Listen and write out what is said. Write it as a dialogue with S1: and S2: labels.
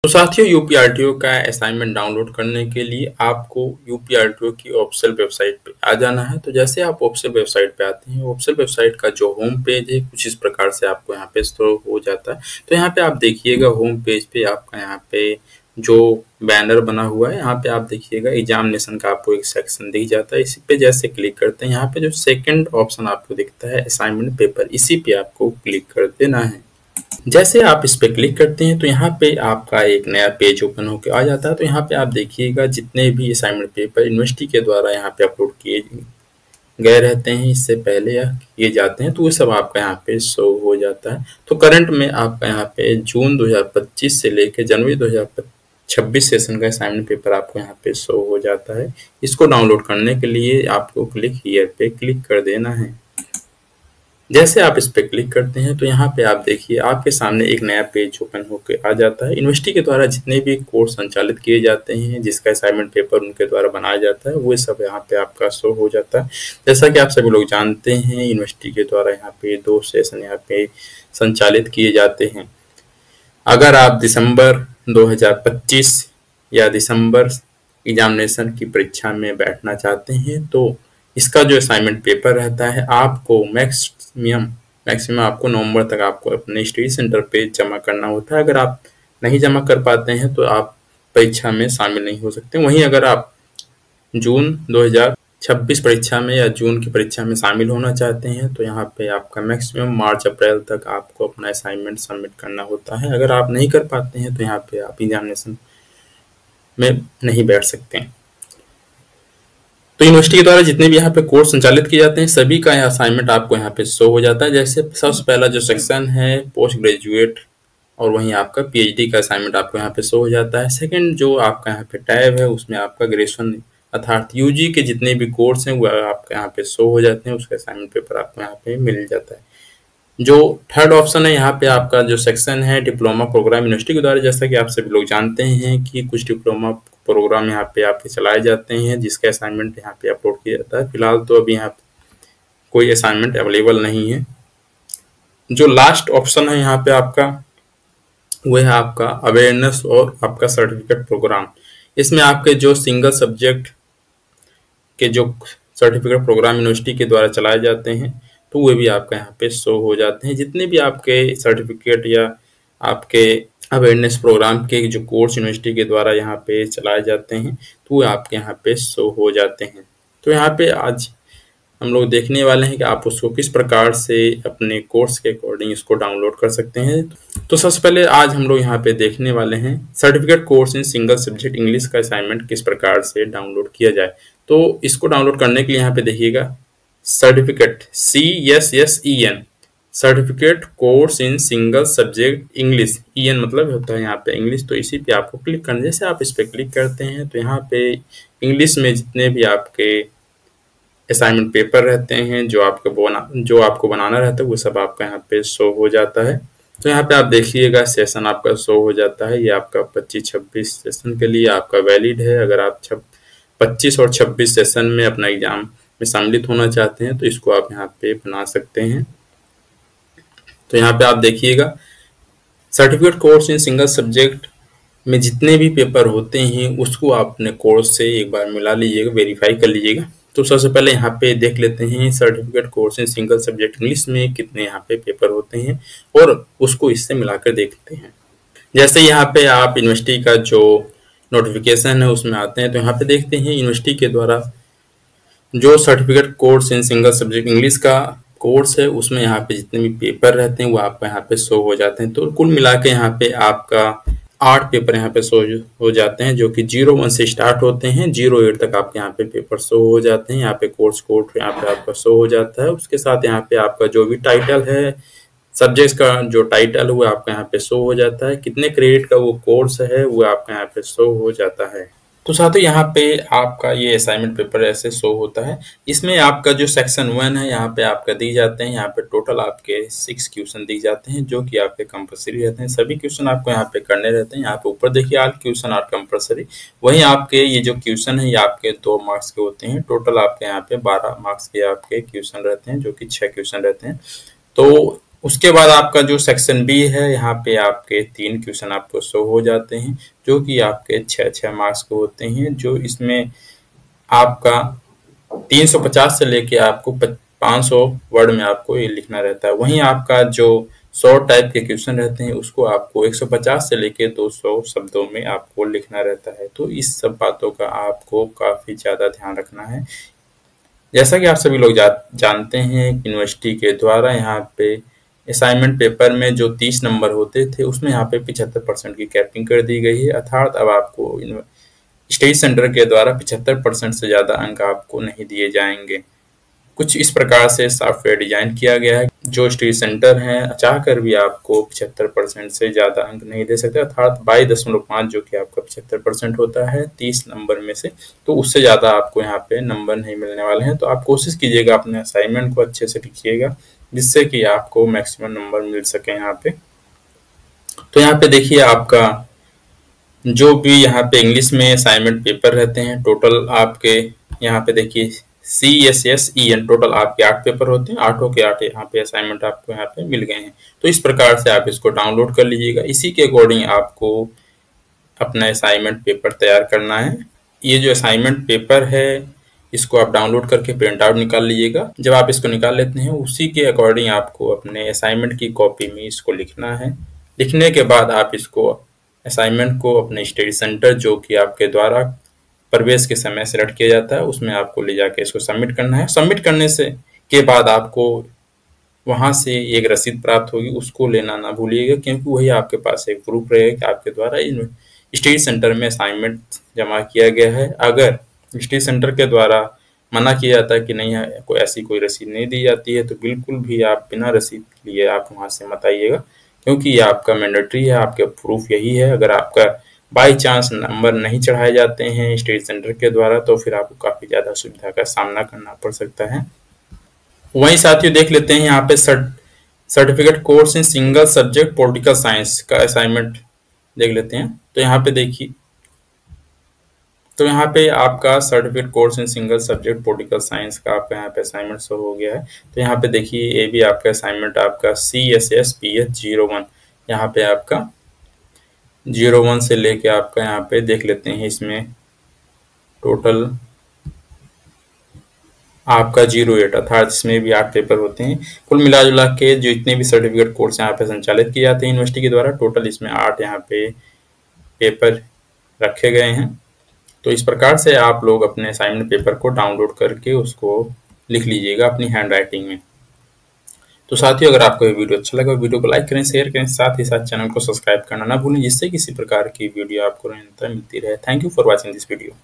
S1: तो साथियों, यूपीआरटीओ का असाइनमेंट डाउनलोड करने के लिए आपको यूपीआरटीओ की ऑफिशियल वेबसाइट पे आ जाना है। तो जैसे आप ऑफिशियल वेबसाइट पे आते हैं, ऑफिशियल वेबसाइट का जो होम पेज है कुछ इस प्रकार से आपको यहाँ पे शो हो जाता है। तो यहाँ पे आप देखिएगा होम पेज पे आपका यहाँ पे जो बैनर बना हुआ है, यहाँ पे आप देखिएगा एग्जामिनेशन का आपको एक सेक्शन दिख जाता है। इसी पे जैसे क्लिक करते हैं, यहाँ पे जो सेकंड ऑप्शन आपको दिखता है असाइनमेंट पेपर, इसी पे आपको क्लिक कर देना है। जैसे आप इस पे क्लिक करते हैं तो यहाँ पे आपका एक नया पेज ओपन होकर आ जाता है। तो यहाँ पे आप देखिएगा जितने भी असाइनमेंट पेपर यूनिवर्सिटी के द्वारा यहाँ पे अपलोड किए गए रहते हैं, इससे पहले या किए जाते हैं, तो वो सब आपका यहाँ पे शो हो जाता है। तो करंट में आपका यहाँ पे जून 2025 से लेकर जनवरी 2026 सेशन का असाइनमेंट पेपर आपको यहाँ पे शो हो जाता है। इसको डाउनलोड करने के लिए आपको क्लिक हियर पे क्लिक कर देना है। जैसे आप इस पे क्लिक करते हैं तो यहाँ पे आप देखिए आपके सामने एक नया पेज ओपन होकर आ जाता है। यूनिवर्सिटी के द्वारा जितने भी कोर्स संचालित किए जाते हैं, जिसका असाइनमेंट पेपर उनके द्वारा बनाया जाता है, वो सब यहाँ पे आपका शो हो जाता है। जैसा कि आप सभी लोग जानते हैं, यूनिवर्सिटी के द्वारा यहाँ पे 2 सेशन यहाँ पे संचालित किए जाते हैं। अगर आप दिसंबर 2025 या दिसंबर एग्जामिनेशन की परीक्षा में बैठना चाहते हैं तो इसका जो असाइनमेंट पेपर रहता है आपको मैक्सिमम आपको नवंबर तक आपको अपने स्टडी सेंटर पे जमा करना होता है। अगर आप नहीं जमा कर पाते हैं तो आप परीक्षा में शामिल नहीं हो सकते। वहीं अगर आप जून 2026 परीक्षा में या जून की परीक्षा में शामिल होना चाहते हैं तो यहाँ पे आपका मैक्सिमम मार्च अप्रैल तक आपको अपना असाइनमेंट सबमिट करना होता है। अगर आप नहीं कर पाते हैं तो यहाँ पे आप एग्जामिनेशन में नहीं बैठ सकते हैं। तो यूनिवर्सिटी के द्वारा जितने भी यहाँ पे कोर्स संचालित किए जाते हैं सभी का असाइनमेंट आपको यहाँ पे शो हो जाता है। जैसे सबसे पहला जो सेक्शन है पोस्ट ग्रेजुएट और वहीं आपका पीएचडी का असाइनमेंट आपको यहाँ पे शो हो जाता है। सेकंड जो आपका यहाँ पे टैब है उसमें आपका ग्रेजुएशन अर्थात यूजी के जितने भी कोर्स हैं वो आपका यहाँ पे शो हो जाते हैं, उसका असाइनमेंट पेपर आपको यहाँ पे मिल जाता है। जो थर्ड ऑप्शन है यहाँ पे आपका जो सेक्शन है डिप्लोमा प्रोग्राम यूनिवर्सिटी के द्वारा, जैसा कि आप सभी लोग जानते हैं कि कुछ डिप्लोमा प्रोग्राम यहाँ पे आपके चलाए जाते हैं जिसका असाइनमेंट यहाँ पे अपलोड किया जाता है। फिलहाल तो अभी यहाँ कोई असाइनमेंट अवेलेबल नहीं है। जो लास्ट ऑप्शन है यहाँ पे आपका वो है आपका अवेयरनेस और आपका सर्टिफिकेट प्रोग्राम। इसमें आपके जो सिंगल सब्जेक्ट के जो सर्टिफिकेट प्रोग्राम यूनिवर्सिटी के द्वारा चलाए जाते हैं तो वे भी आपका यहाँ पे शो हो जाते हैं। जितने भी आपके सर्टिफिकेट या आपके अवेयरनेस प्रोग्राम के जो कोर्स यूनिवर्सिटी के द्वारा यहाँ पे चलाए जाते हैं तो वो आपके यहाँ पे शो हो जाते हैं। तो यहाँ पे आज हम लोग देखने वाले हैं कि आप उसको किस प्रकार से अपने कोर्स के अकॉर्डिंग इसको डाउनलोड कर सकते हैं। तो सबसे पहले आज हम लोग यहाँ पे देखने वाले हैं certificate course in single subject English का असाइनमेंट किस प्रकार से डाउनलोड किया जाए। तो इसको डाउनलोड करने के लिए यहाँ पे देखिएगा certificate CSSEN certificate course in single subject English, EN मतलब होता है यहाँ पे इंग्लिश। तो इसी पे आपको क्लिक करना। जैसे आप इस पे क्लिक करते हैं तो यहाँ पे इंग्लिश में जितने भी आपके असाइनमेंट पेपर रहते हैं जो आपको बनाना रहता है वो सब आपका यहाँ पे शो हो जाता है। तो यहाँ पे आप देखिएगा सेशन आपका शो हो जाता है। ये आपका 25-26 सेशन के लिए आपका वैलिड है। अगर आप 25 और 26 सेशन में अपना एग्जाम में सम्मिलित होना चाहते हैं तो इसको आप यहाँ पे बना सकते हैं। तो यहाँ पे आप देखिएगा certificate course in single subject में जितने भी पेपर होते हैं उसको आप अपने कोर्स से एक बार मिला लीजिएगा, वेरीफाई कर लीजिएगा। तो सबसे पहले यहाँ पे देख लेते हैं certificate course in single subject English में कितने यहाँ पे पेपर होते हैं और उसको इससे मिलाकर देखते हैं। जैसे यहाँ पे आप यूनिवर्सिटी का जो नोटिफिकेशन है उसमें आते हैं तो यहाँ पे देखते हैं यूनिवर्सिटी के द्वारा जो certificate course in single subject English का कोर्स है उसमें यहाँ पे जितने भी पेपर रहते हैं वो आपका यहाँ पे शो हो जाते हैं। तो कुल मिला के यहाँ पे आपका 8 पेपर यहाँ पे शो हो जाते हैं जो कि 01 से स्टार्ट होते हैं, 08 तक आपके यहाँ पे पेपर शो हो जाते हैं। यहाँ पे कोर्स कोड यहाँ पे आपका शो हो जाता है। उसके साथ यहाँ पे आपका जो भी टाइटल है सब्जेक्ट का जो टाइटल है वो आपका यहाँ पे शो हो जाता है। कितने क्रेडिट का वो कोर्स है वो आपका यहाँ पे शो हो जाता है। तो साथियों यहाँ पे आपका ये असाइनमेंट पेपर ऐसे शो होता है। इसमें आपका जो सेक्शन 1 है यहाँ पे आपका दी जाते हैं। यहाँ पे टोटल आपके 6 क्वेश्चन दी जाते हैं जो कि आपके कंपलसरी रहते हैं। सभी क्वेश्चन आपको यहाँ पे करने रहते हैं। यहाँ पे ऊपर देखिए ऑल क्वेश्चन आर कंपलसरी। वहीं आपके ये जो क्वेश्चन है ये आपके 2 मार्क्स के होते हैं। टोटल आपके यहाँ पे 12 मार्क्स के आपके क्वेश्चन रहते हैं जो कि 6 क्वेश्चन रहते हैं। तो उसके बाद आपका जो सेक्शन बी है, यहाँ पे आपके 3 क्वेश्चन आपको शो हो जाते हैं, जो कि आपके 6-6 मार्क्स के होते हैं, जो इसमें आपका 350 से लेके आपको 500 वर्ड में आपको ये लिखना रहता है। वहीं आपका जो शॉर्ट टाइप के क्वेश्चन रहते हैं, उसको आपको 150 से लेके 200 शब्दों में आपको लिखना रहता है। तो इस सब बातों का आपको काफ़ी ज़्यादा ध्यान रखना है। जैसा कि आप सभी लोग जानते हैं कि यूनिवर्सिटी के द्वारा यहाँ पे असाइनमेंट पेपर में जो 30 नंबर होते थे, उसमें यहाँ पे 75% की कैपिंग कर दी गई है। अर्थात अब आपको स्टडी सेंटर के द्वारा 75% से ज़्यादा अंक आपको नहीं दिए जाएंगे। कुछ इस प्रकार से सॉफ्टवेयर डिजाइन किया गया है, जो स्टडी सेंटर हैं चाहकर भी आपको 75% से ज़्यादा अंक नहीं दे सकते, अर्थात 22.5 जो कि आपका 75% होता है 30 नंबर में से, तो उससे ज़्यादा आपको यहाँ पे नंबर नहीं मिलने वाले हैं। तो आप कोशिश कीजिएगा अपने असाइनमेंट को अच्छे से लिखिएगा, जिससे कि आपको मैक्सिमम नंबर मिल सके यहाँ पे। तो यहाँ पे देखिए आपका जो भी यहाँ पे इंग्लिश में असाइनमेंट पेपर रहते हैं, टोटल आपके यहाँ पे देखिए CSSEN टोटल आपके 8 पेपर होते हैं, 8 के 8 यहाँ पे असाइनमेंट आपको यहाँ पे मिल गए हैं। तो इस प्रकार से आप इसको डाउनलोड कर लीजिएगा। इसी के अकॉर्डिंग आपको अपना असाइनमेंट पेपर तैयार करना है। ये जो असाइनमेंट पेपर है, इसको आप डाउनलोड करके प्रिंट आउट निकाल लीजिएगा। जब आप इसको निकाल लेते हैं, उसी के अकॉर्डिंग आपको अपने असाइनमेंट की कॉपी में इसको लिखना है। लिखने के बाद आप इसको असाइनमेंट को अपने स्टडी सेंटर, जो कि आपके द्वारा प्रवेश के समय सेलेक्ट किया जाता है, उसमें आपको ले जाके इसको सबमिट करना है। सबमिट करने से के बाद आपको वहां से एक रसीद प्राप्त होगी, उसको लेना ना भूलिएगा, क्योंकि वही आपके पास एक प्रूफ रहेगा कि आपके द्वारा स्टडी सेंटर में असाइनमेंट जमा किया गया है। अगर स्टडी सेंटर के द्वारा मना किया जाता है कि नहीं है, कोई ऐसी कोई रसीद नहीं दी जाती है, तो बिल्कुल भी आप बिना रसीद लिए आप वहां से मत आइएगा, क्योंकि ये आपका मैंडेटरी है, आपके प्रूफ यही है। अगर आपका बाई चांस नंबर नहीं चढ़ाए जाते हैं स्टडी सेंटर के द्वारा, तो फिर आपको काफ़ी ज़्यादा असुविधा का सामना करना पड़ सकता है। वहीं साथियों देख लेते हैं यहाँ पे certificate course in single subject political science का असाइनमेंट देख लेते हैं। तो यहाँ पे देखिए, तो यहाँ पे आपका certificate course in single subject political science का आपका यहाँ पे असाइनमेंट शो हो गया है। तो यहाँ पे देखिए, ये भी आपका असाइनमेंट आपका CSSPH 01, यहाँ पे आपका 01 से लेके आपका यहाँ पे देख लेते हैं, इसमें टोटल आपका 08, अर्थात इसमें भी 8 पेपर होते हैं। कुल मिला जुला के जो इतने भी सर्टिफिकेट कोर्स यहाँ पे संचालित किए जाते हैं यूनिवर्सिटी के द्वारा, टोटल इसमें 8 यहाँ पे पेपर रखे गए हैं। तो इस प्रकार से आप लोग अपने असाइनमेंट पेपर को डाउनलोड करके उसको लिख लीजिएगा अपनी हैंड राइटिंग में। तो साथियों, अगर आपको ये वीडियो अच्छा लगा, वीडियो को लाइक करें, शेयर करें, साथ ही साथ चैनल को सब्सक्राइब करना ना भूलें, जिससे किसी प्रकार की वीडियो आपको निरंतर मिलती रहे। Thank you for watching this video.